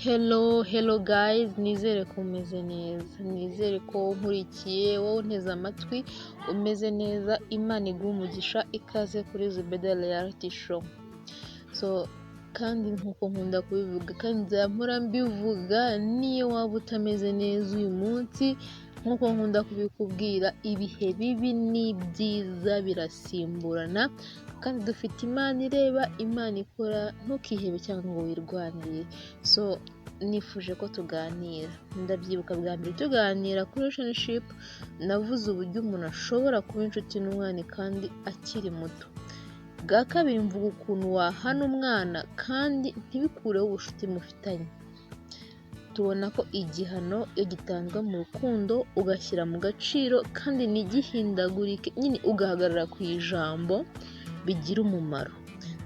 Hello guys, nizere ko umeze neza, nizere ko nkurikiye wowe unteze amatwi umeze neza. Imana iguha umugisha, ikaze kuri Zubeda Reality Show. Kandi nkuko nkunda kubivuga kandi nzamura mbivuga, niyo waba utameze neza uyu munsi, nkuko nkunda kubikubwira, ibihe bibi n'ibyiza birasimburana kandi dufite Imana ireba, Imana ikora, ntukihebe cyangwa ngo wirwanire. Nifuje ko tuganira. Ndabyibuka bwa mbere tuganira kuri relationship, navuze uburyo umuntu ashobora kuba inshuti n'umwana kandi akiri muto. Bwa kabiri mvuga ukuntu wahana umwana kandi ntibikureho ubucuti mufitanye. Tubona ko igihano iyo gitanzwe mu rukundo ugashyira mu gaciro kandi ntigihindagurike, nyine ugahagarara ku ijambo, bigira umumaro.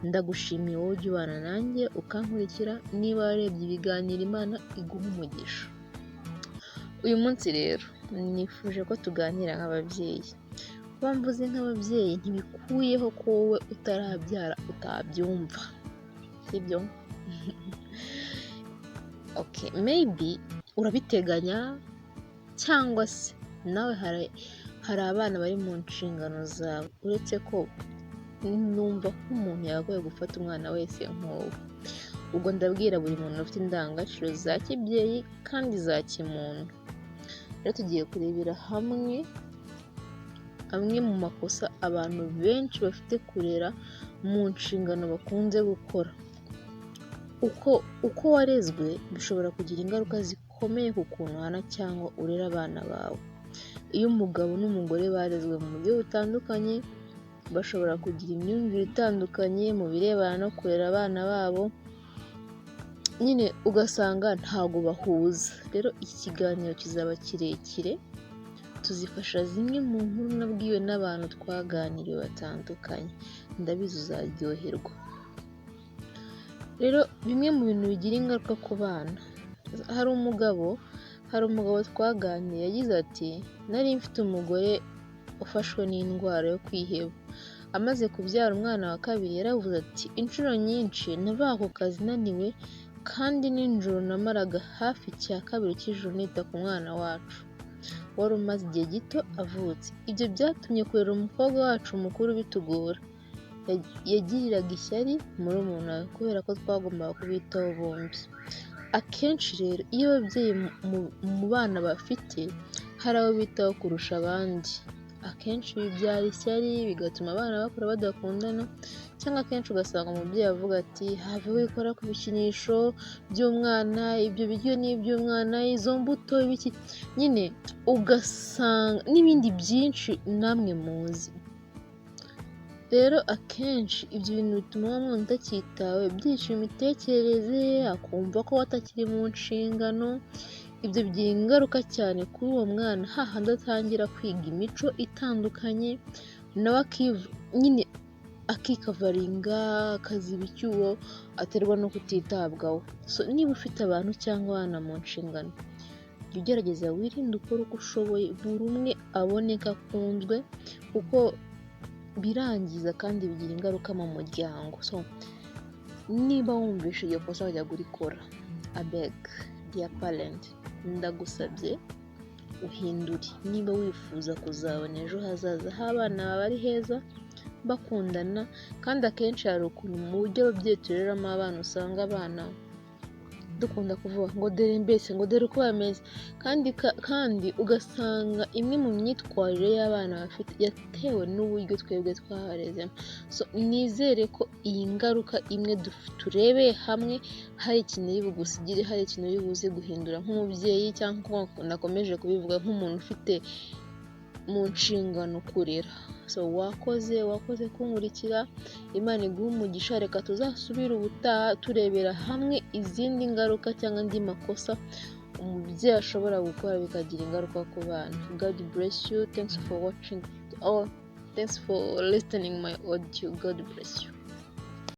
Ndagushimiye wowe ujya ubana nanjye ukankurikira. Niba warebye ibiganiro, Imana iguha umugisha. Uyu munsi rero nifuje ko tuganira nk'ababyeyi. Kuba mvuze nk'ababyeyi ntibikuyeho ko wowe utarabyara utabyumva, sibyo? Okay, maybe urabiteganya cyangwa se nawe hari abana bari mu nshingano zawe, uretse ko numva ko umuntu yagoye gufata umwana wese nk'uwo. Ubwo ndabwira buri muntu ufite indangagaciro za kibyeyi kandi za kimuntu. Rero tugiye kurebera hamwe amwe mu makosa abantu benshi bafite kurera mu nshingano bakunze gukora. Uko warezwe bishobora kugira ingaruka zikomeye ku kuntu uhana cyangwa urera abana bawe. Iyo umugabo n'umugore barezwe mu buryo butandukanye, bashobora kugira imyumvire itandukanye mu birebana no kurera abana babo, nyine ugasanga ntabwo bahuza. Rero iki kiganiro kizaba kirekire, tuzifasha zimwe mu nkuru nabwiwe n'abantu twaganiriye batandukanye. Ndabizi uzaryoherwa. Rero bimwe mu bintu bigira ingaruka ku bana. Hari umugabo twaganiriye yagize ati, nari mfite umugore ufashwe n'indwara yo kwiheba. Amaze kubyara umwana wa kabiri yaravuze ati, inshuro nyinshi navaga ku kazi naniwe kandi nijoro namaraga hafi icya kabiri cy'ijoro nita ku mwana wacu wari umaze igihe gito avutse. Ibyo byatumye kurera umukobwa wacu mukuru bitugora. Yagiriraga ishyari murumuna we kubera ko twagombaga kubitaho bombi. Akenshi rero iyo ababyeyi mu bana bafite hari abo bitaho kurusha abandi, akenshi bibyara ishyari bigatuma abana bakura badakundana, cyangwa akenshi ugasanga umubyeyi avuga ati, have wikora ku bikinisho by'umwana, ibyo biryo ni iby'umwana, izo mbuto ibiki, nyine ugasanga n'ibindi byinshi namwe muzi. Rero akenshi ibyo bintu bituma wa mwana utacyitawe, byica imitekerereze, akumva ko atakiri mu nshingano. Ibyo bigira ingaruka cyane kuri uwo mwana, hahandi atangira kwiga imico itandukanye, nawe nyine akikavaringa, akaziba icyuho aterwa no kutitabwaho. Niba ufite abantu cyangwa abana mu nshingano, jya ugerageza wirinde ukora uko ushoboye, buri umwe aboneka akunzwe, kuko birangiza kandi bigira ingaruka mu muryango. Niba wumvishe iryo kosa wajya kurikora, abeg dear parent, ndagusabye uhindure. Niba wifuza kuzabona ejo hazaza h'abana bawe ari heza, bakundana, kandi akenshi hari ukuntu mu buryo ababyeyi tureramo abana usanga abana dukunda kuvuga ngo dore mbese, ngo dore uko bameze, kandi ugasanga imwe mu myitwarire y'abana bafite yatewe n'uburyo twebwe twabarezemo. Nizere ko iyi ngaruka imwe turebeye hamwe hari ikintu iri bugusigire, hari ikintu iri buze guhindura nk'umubyeyi, cyangwa nakomeje kubivuga nk'umuntu ufite mu nshingano kurera. Wakoze kunkurikira. Imana iguha umugisha. Reka tuzasubire ubutaha turebera hamwe izindi ngaruka cyangwa andi makosa umubyeyi ashobora gukora bikagira ingaruka ku bana. God bless you. Thanks for watching, or thanks for listening my audio. God bless you.